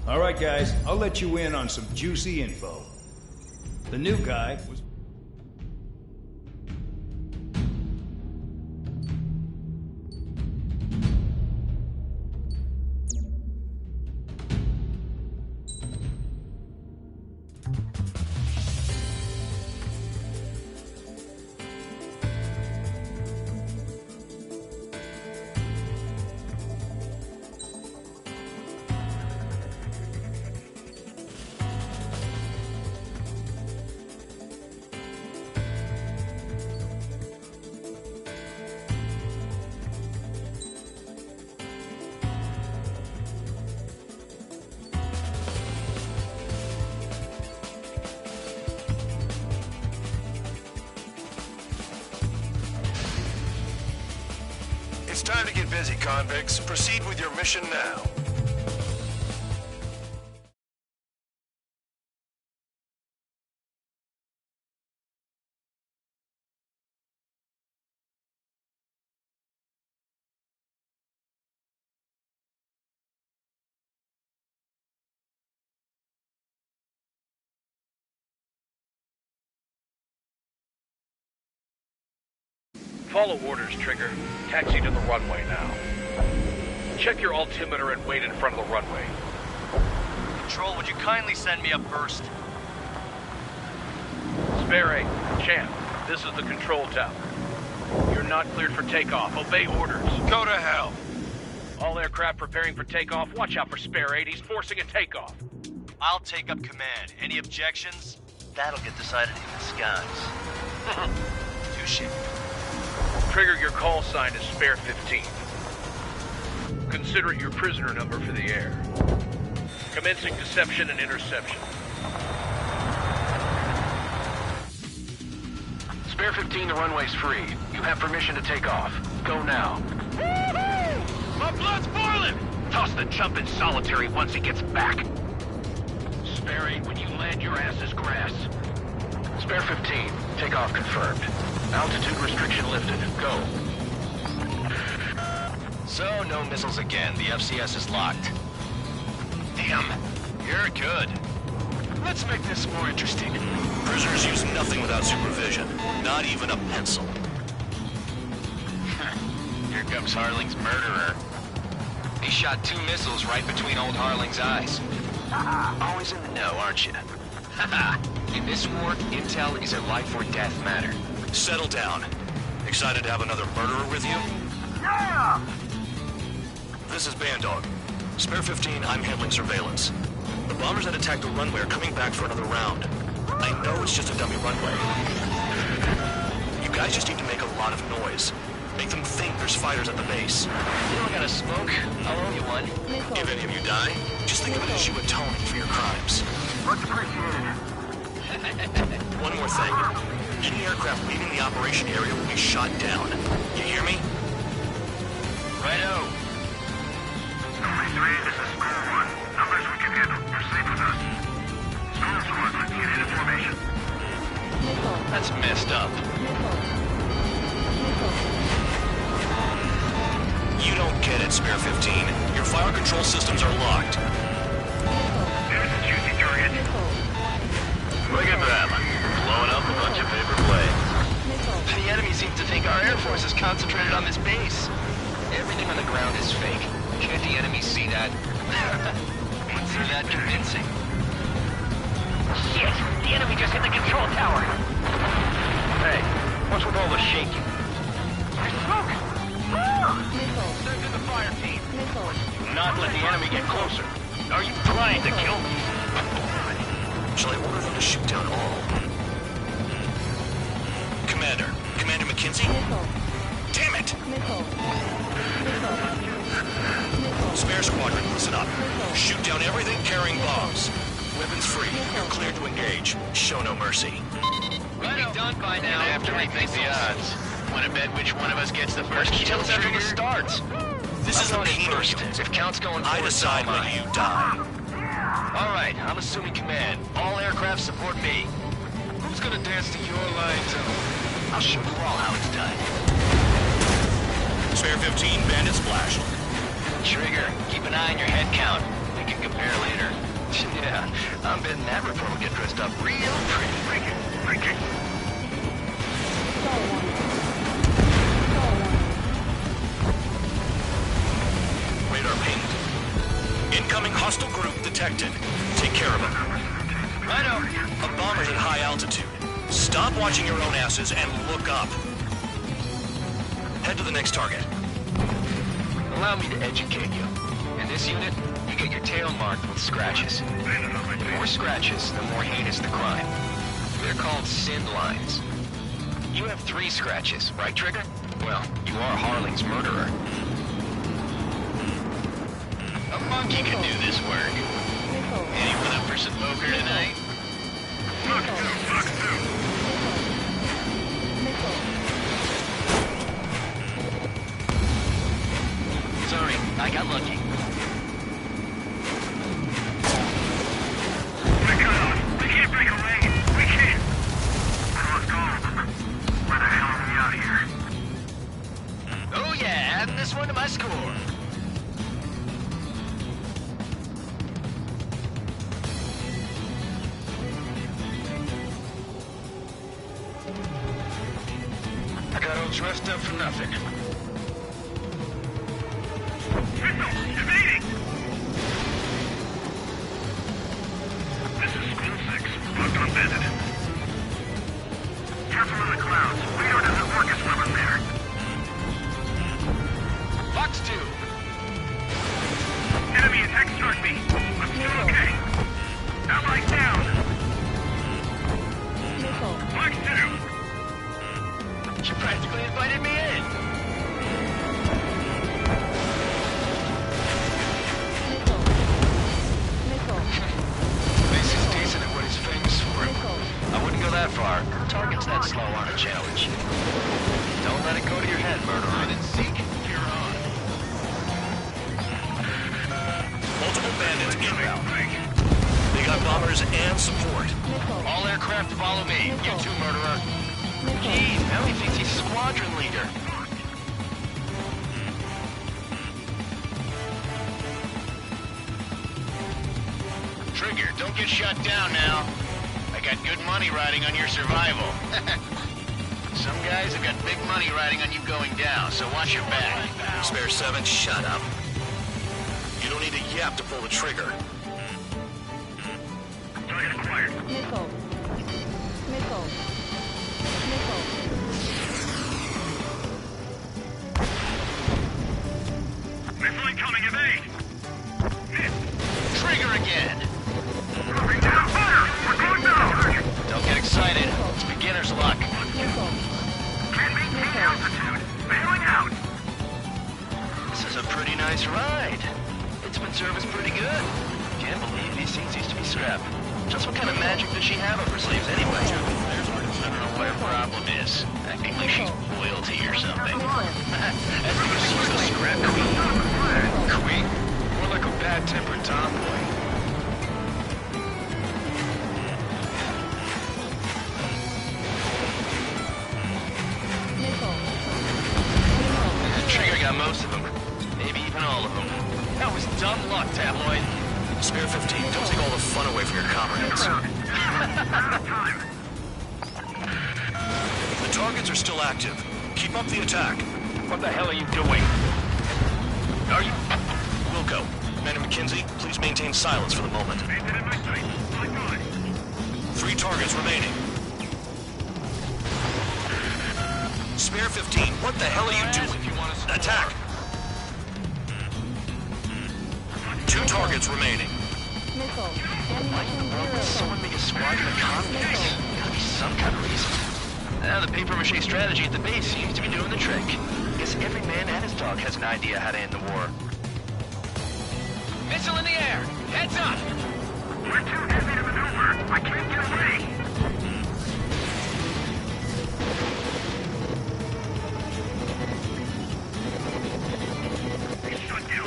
All right, guys, I'll let you in on some juicy info. The new guy was... It's time to get busy, convicts. Proceed with your mission now. Follow orders, Trigger. Taxi to the runway now. Check your altimeter and wait in front of the runway. Control, would you kindly send me up first? Spare 8, Champ, this is the control tower. You're not cleared for takeoff. Obey orders. Go to hell. All aircraft preparing for takeoff. Watch out for Spare 8. He's forcing a takeoff. I'll take up command. Any objections? That'll get decided in the skies. Touche. Trigger, your call sign is Spare 15. Consider it your prisoner number for the air. Commencing deception and interception. Spare 15, the runway's free. You have permission to take off. Go now. My blood's boiling! Toss the chump in solitary once he gets back. Spare 8, when you land, your ass is grass. Spare 15, takeoff confirmed. Altitude restriction lifted. Go. So, no missiles again. The FCS is locked. Damn. You're good. Let's make this more interesting. Prisoners use nothing without supervision. Not even a pencil. Here comes Harling's murderer. He shot 2 missiles right between old Harling's eyes. Always in the know, aren't you? In this war, intel is a life or death matter. Settle down. Excited to have another murderer with you? Yeah! This is Bandog. Spare 15, I'm handling surveillance. The bombers that attacked the runway are coming back for another round. I know it's just a dummy runway. You guys just need to make a lot of noise. Make them think there's fighters at the base. You don't gotta smoke. I'll owe you one. If any of you die, just think of it as you atoning for your crimes. Much appreciated. One more thing. Any aircraft leaving the operation area will be shot down. You hear me? Righto. 3, this is School 1. Numbers we can handle. You're safe with us. Storm Squadron, get into formation. That's messed up. You don't get it, Spare 15. Your fire control systems are locked. There's a juicy target. Look at that. Blowing up a bunch of paper planes. The enemy seems to think our Air Force is concentrated on this base. Everything on the ground is fake. Can't the enemy see that? Consider that convincing. Shit! The enemy just hit the control tower! Hey, what's with all the shaking? There's smoke! Send in the fire team. Do not let the enemy get closer. Are you trying to kill me? Shall I order them to shoot down all? Commander McKenzie? Damn it! Spare squadron, listen up. Shoot down everything carrying bombs. Weapons free. You're cleared to engage. Show no mercy. We'll be done by now. Have to rethink the odds. Want to bet which one of us gets the first kill Kills after trigger? the starts. This is a penal first. unit. If count's going I forward, decide so am when I. you die. All right, I'm assuming command. All aircraft support me. Who's gonna dance to your lines? I'll show you all how it's done. Spare 15, bandit splashed. Trigger, keep an eye on your head count. We can compare later. closed up real pretty. Break it. Stall warning. Stall warning. Radar pinged. Incoming hostile group detected. Take care of them. Righto. A bomber's at high altitude. Stop watching your own asses and look up. Head to the next target. Allow me to educate you. In this unit, you get your tail marked with scratches. The more scratches, the more heinous the crime. They're called sin lines. You have 3 scratches, right, Trigger? Well, you are Harling's murderer. A monkey can do this work. Missile. Anyone up for some poker tonight? Missile. Sorry, I got lucky. We can't break away. We can't. Let's go. Where the hell are we out here? Oh yeah, adding this one to my score. I got all dressed up for nothing. Evading! This is SKEEMO6. Locked on bandit. Careful in the clouds. Radar doesn't work as well in there. Fox 2. Enemy attack struck me. I'm still okay. Ally down. Missile. Fox 2. You practically invited me in. Missile. Missile. This is decent at what he's famous for. Missile. I wouldn't go that far. Targets that slow aren't a challenge. Don't let it go to your head, murderer. Hide and seek. You're on. Multiple bandits inbound. They got bombers and support. Missile. All aircraft follow me. You too, murderer. Geez, now he thinks he's squadron leader. Trigger, don't get shut down now. I got good money riding on your survival. Some guys have got big money riding on you going down, so watch your back. Spare 7, shut up. You don't need a yap to pull the trigger. Target acquired. Missile. Missile. Missile. Missile incoming. Evade. Trigger again. Moving down fire. We're going down. Don't get excited. It's beginner's luck. Missile. Can't maintain altitude. Bailing out. This is a pretty nice ride. It's been serviced pretty good. Can't believe these things used to be scrap. Just what kind of magic does she have up her sleeves anyway? I don't know what her problem is. Acting like she's royalty or something. That's because she's the scrap queen. Queen? More like a bad-tempered tomboy. Missile. Trigger got most of them. Maybe even all of them. That was dumb luck, Tabloid. Spare 15, don't take all the fun away from your comrades. The targets are still active. Keep up the attack. What the hell are you doing? Are you... Wilco, Commander McKenzie, please maintain silence for the moment. 3 targets remaining. Spare 15, what the hell are you doing? Attack! 2 targets remaining. Missile. Why in the world would someone make a squadron of convicts? Gotta be some kind of reason. The papier-mâché strategy at the base seems to be doing the trick. Guess every man and his dog has an idea how to end the war. Missile in the air! Heads up! We're too heavy to maneuver. I can't get away.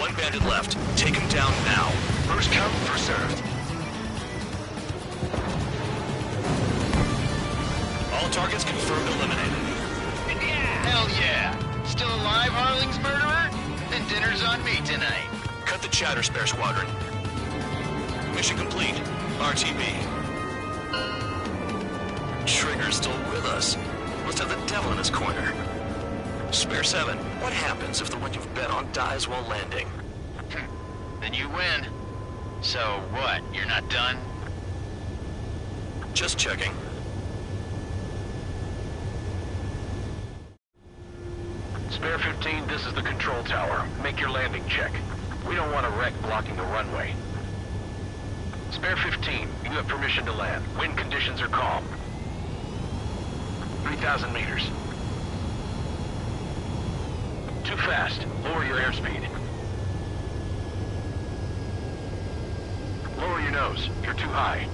One bandit left. Take him down now. First come, first served. All targets confirmed eliminated. Hell yeah! Still alive, Harling's murderer? Then dinner's on me tonight. Cut the chatter, Spare Squadron. Mission complete. RTB. Spear's still with us. Must have the devil in his corner. Spear 7, what happens if the one you've bet on dies while landing? Then you win. So what, you're not done? Just checking. Spare 15, this is the control tower. Make your landing check. We don't want a wreck blocking the runway. Spare 15, you have permission to land. Wind conditions are calm. 3,000 meters. Too fast. Lower your airspeed. Lower your nose. You're too high.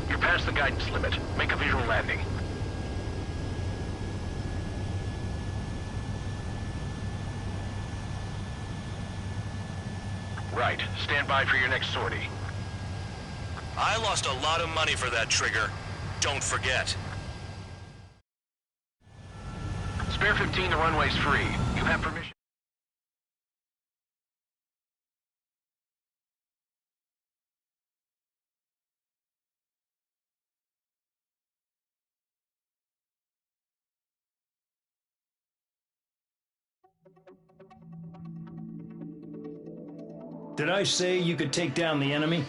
You're past the guidance limit. Make a visual landing. Right. Stand by for your next sortie. I lost a lot of money for that trigger. Don't forget. Spare 15, the runway's free. You have permission. Did I say you could take down the enemy?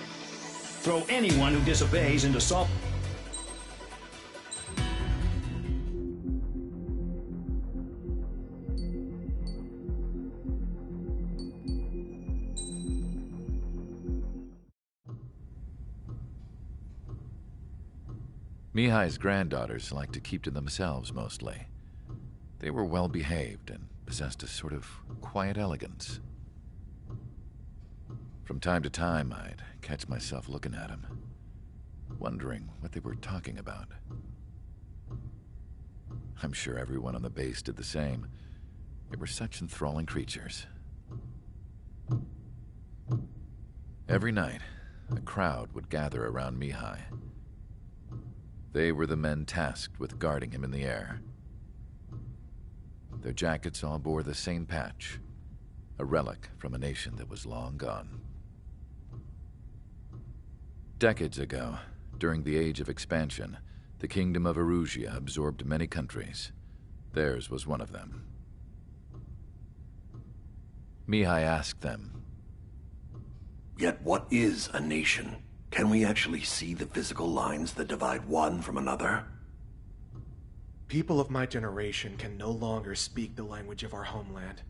Throw anyone who disobeys into salt. Mihai's granddaughters liked to keep to themselves mostly. They were well behaved and possessed a sort of quiet elegance. From time to time, I'd catch myself looking at them, wondering what they were talking about. I'm sure everyone on the base did the same. They were such enthralling creatures. Every night, a crowd would gather around Mihai. They were the men tasked with guarding him in the air. Their jackets all bore the same patch, a relic from a nation that was long gone. Decades ago, during the Age of Expansion, the Kingdom of Erusia absorbed many countries. Theirs was one of them. Mihai asked them, "Yet what is a nation? Can we actually see the physical lines that divide one from another?" People of my generation can no longer speak the language of our homeland.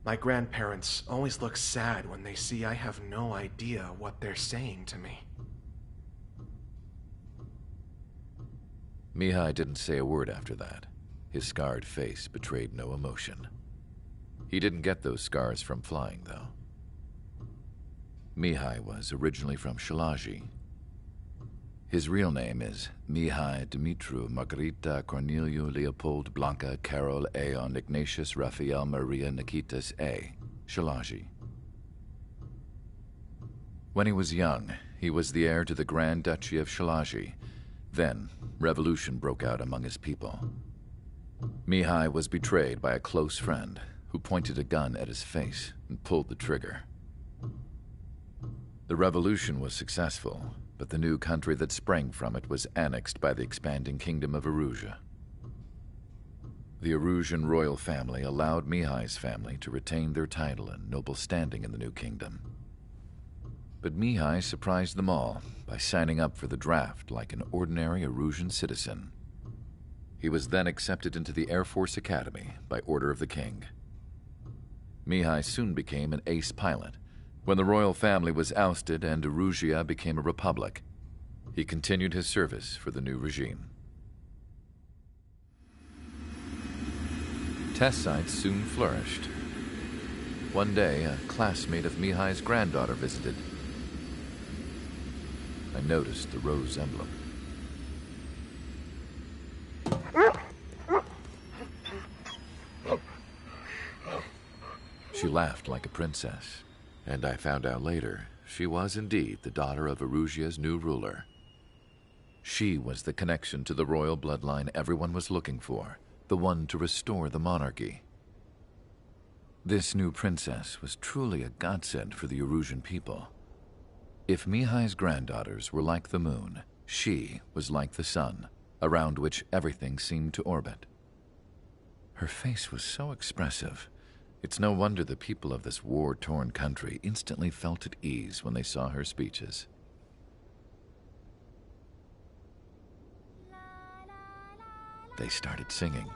My grandparents always look sad when they see I have no idea what they're saying to me. Mihai didn't say a word after that. His scarred face betrayed no emotion. He didn't get those scars from flying, though. Mihai was originally from Shalaji. His real name is Mihai Dumitru Margarita Corneliu Leopold Blanca Carol Aeon Ignatius Raphael Maria Nikitas A. Shalaji. When he was young, he was the heir to the Grand Duchy of Shalaji. Then, revolution broke out among his people. Mihai was betrayed by a close friend who pointed a gun at his face and pulled the trigger. The revolution was successful, but the new country that sprang from it was annexed by the expanding Kingdom of Erusia. The Erusian royal family allowed Mihai's family to retain their title and noble standing in the new kingdom. But Mihai surprised them all by signing up for the draft like an ordinary Erusian citizen. He was then accepted into the Air Force Academy by order of the king. Mihai soon became an ace pilot. When the royal family was ousted and Erusia became a republic, he continued his service for the new regime. Test sites soon flourished. One day, a classmate of Mihai's granddaughter visited. I noticed the rose emblem. She laughed like a princess. And I found out later, she was indeed the daughter of Erusia's new ruler. She was the connection to the royal bloodline everyone was looking for, the one to restore the monarchy. This new princess was truly a godsend for the Erusian people. If Mihai's granddaughters were like the moon, she was like the sun, around which everything seemed to orbit. Her face was so expressive. It's no wonder the people of this war-torn country instantly felt at ease when they saw her speeches. They started singing.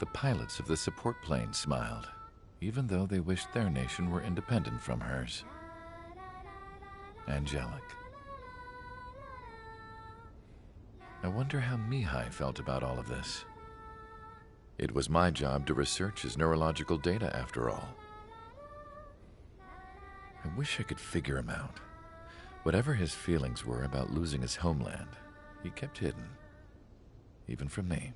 The pilots of the support planes smiled, even though they wished their nation were independent from hers. Angelic. I wonder how Mihai felt about all of this. It was my job to research his neurological data, after all. I wish I could figure him out. Whatever his feelings were about losing his homeland, he kept hidden, even from me.